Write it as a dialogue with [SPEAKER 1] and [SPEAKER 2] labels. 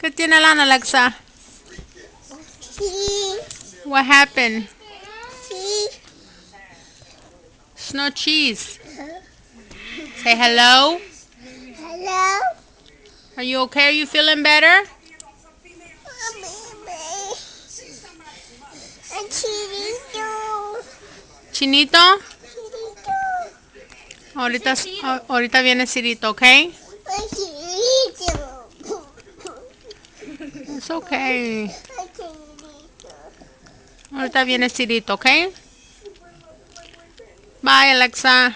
[SPEAKER 1] ¿Qué tiene Lana, Alexa? What happened? It's no cheese. Say hello.
[SPEAKER 2] Hello?
[SPEAKER 1] Are you okay? Are you feeling better?
[SPEAKER 2] Chirito.
[SPEAKER 1] Chinito?
[SPEAKER 2] Chirito.
[SPEAKER 1] Ahorita viene Cirito, ¿ok?
[SPEAKER 2] Chirito.
[SPEAKER 1] It's okay.
[SPEAKER 2] Chirito.
[SPEAKER 1] Ahorita viene Cirito, ¿ok? Bye, Alexa.